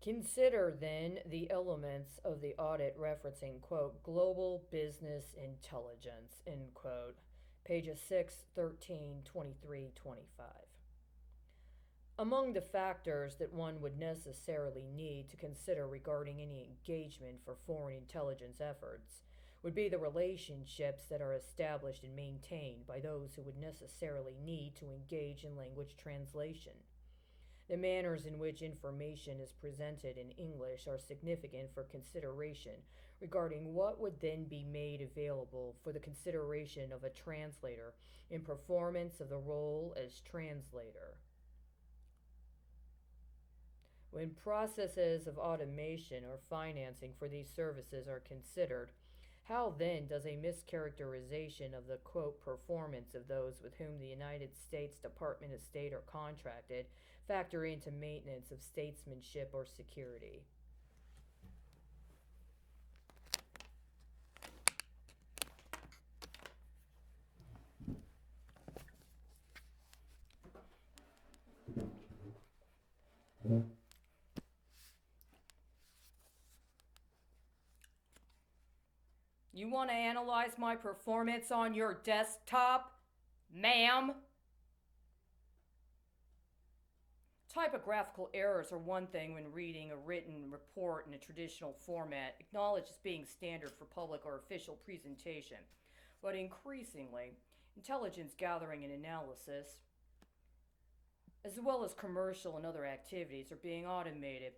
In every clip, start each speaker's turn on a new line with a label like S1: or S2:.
S1: Consider then the elements of the audit referencing, quote, global business intelligence, end quote, pages 6, 13, 23, 25. Among the factors that one would necessarily need to consider regarding any engagement for foreign intelligence efforts would be the relationships that are established and maintained by those who would necessarily need to engage in language translation. The manners in which information is presented in English are significant for consideration regarding what would then be made available for the consideration of a translator in performance of the role as translator. When processes of automation or financing for these services are considered, how then does a mischaracterization of the quote performance of those with whom the United States Department of State are contracted factor into maintenance of statesmanship or security? You want to analyze my performance on your desktop, ma'am? Typographical errors are one thing when reading a written report in a traditional format, acknowledged as being standard for public or official presentation. But increasingly, intelligence gathering and analysis, as well as commercial and other activities, are being automated.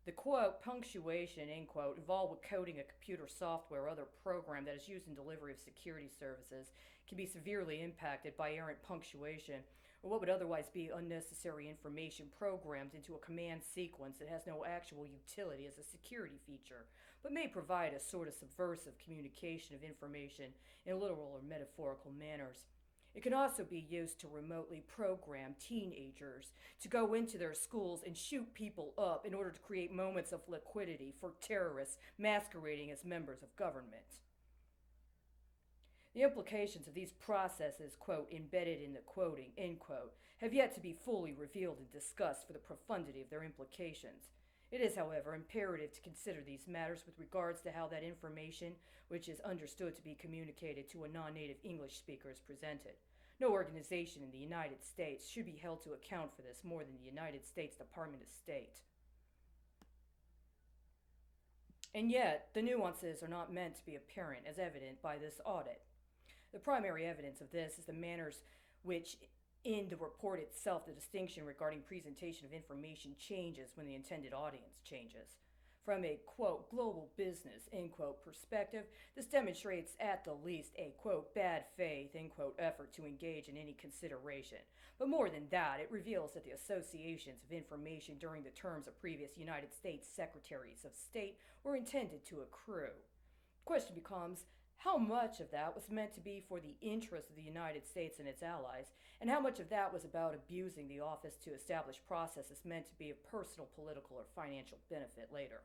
S1: The quote, punctuation, end quote, involved with coding a computer software or other program that is used in delivery of security services can be severely impacted by errant punctuation or what would otherwise be unnecessary information programmed into a command sequence that has no actual utility as a security feature, but may provide a sort of subversive communication of information in literal or metaphorical manners. It can also be used to remotely program teenagers to go into their schools and shoot people up in order to create moments of liquidity for terrorists masquerading as members of government. The implications of these processes, quote, embedded in the quoting, end quote, have yet to be fully revealed and discussed for the profundity of their implications. It is, however, imperative to consider these matters with regards to how that information, which is understood to be communicated to a non-native English speaker, is presented. No organization in the United States should be held to account for this more than the United States Department of State. And yet, the nuances are not meant to be apparent as evident by this audit. The primary evidence of this is the manners which in the report itself, the distinction regarding presentation of information changes when the intended audience changes. From a, quote, global business, end quote, perspective, this demonstrates at the least a, quote, bad faith, end quote, effort to engage in any consideration. But more than that, it reveals that the associations of information during the terms of previous United States Secretaries of State were intended to accrue. The question becomes, how much of that was meant to be for the interests of the United States and its allies, and how much of that was about abusing the office to establish processes meant to be of personal, political, or financial benefit later?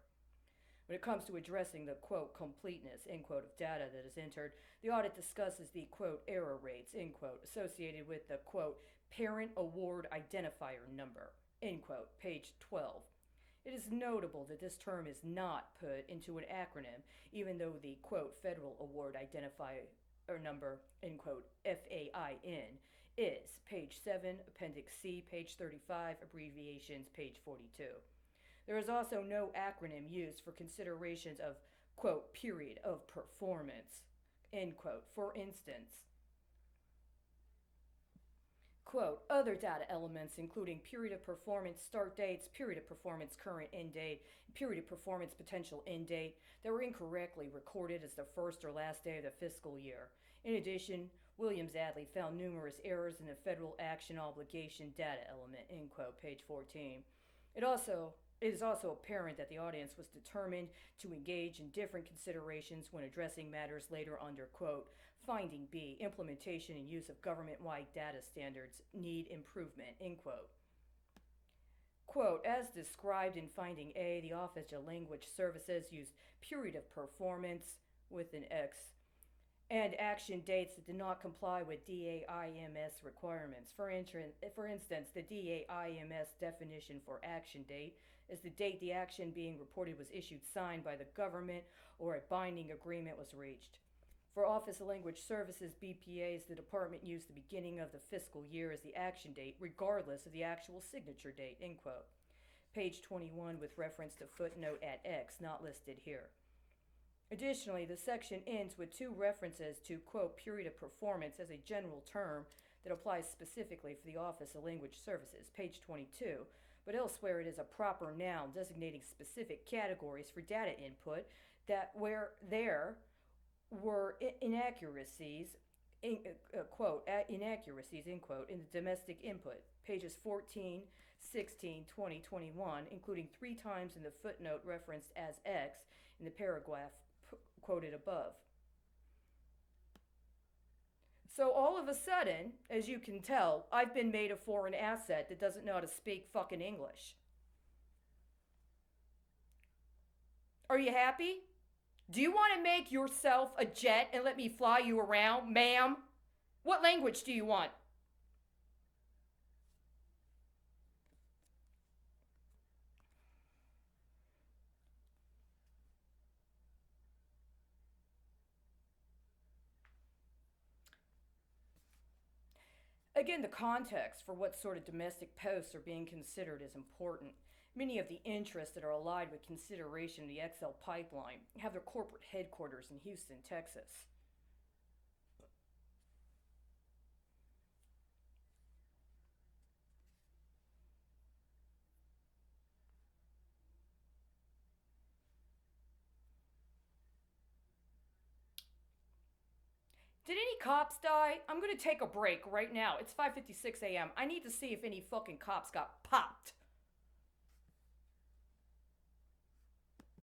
S1: When it comes to addressing the, quote, completeness, end quote, of data that is entered, the audit discusses the, quote, error rates, end quote, associated with the, quote, parent award identifier number, end quote, page 12. It is notable that this term is not put into an acronym, even though the, quote, Federal Award Identifier Number, end quote, FAIN, is page 7, Appendix C, page 35, abbreviations, page 42. There is also no acronym used for considerations of, quote, period of performance, end quote. For instance, quote, other data elements including period of performance start dates, period of performance current end date, period of performance potential end date that were incorrectly recorded as the first or last day of the fiscal year. In addition, Williams-Adley found numerous errors in the federal action obligation data element, end quote, page 14. It is also apparent that the audience was determined to engage in different considerations when addressing matters later under, quote, finding B, implementation and use of government-wide data standards need improvement, end quote. Quote, as described in finding A, the Office of Language Services used period of performance with an X and action dates that did not comply with DAIMS requirements. For instance, the DAIMS definition for action date is the date the action being reported was issued, signed by the government, or a binding agreement was reached. For Office of Language Services (BPAs), the department used the beginning of the fiscal year as the action date, regardless of the actual signature date. End quote. Page 21 with reference to footnote at X, not listed here. Additionally, the section ends with two references to, quote, period of performance as a general term that applies specifically for the Office of Language Services, page 22, but elsewhere it is a proper noun designating specific categories for data input that where there were inaccuracies, inaccuracies, end quote, in the domestic input, pages 14, 16, 20, 21, including 3 times in the footnote referenced as X in the paragraph quoted above. So all of a sudden, as you can tell, I've been made a foreign asset that doesn't know how to speak fucking English. Are you happy? Do you want to make yourself a jet and let me fly you around, ma'am? What language do you want? Again, the context for what sort of domestic posts are being considered is important. Many of the interests that are allied with consideration of the XL pipeline have their corporate headquarters in Houston, Texas. Did any cops die? I'm gonna take a break right now. It's 5:56 a.m. I need to see if any fucking cops got popped.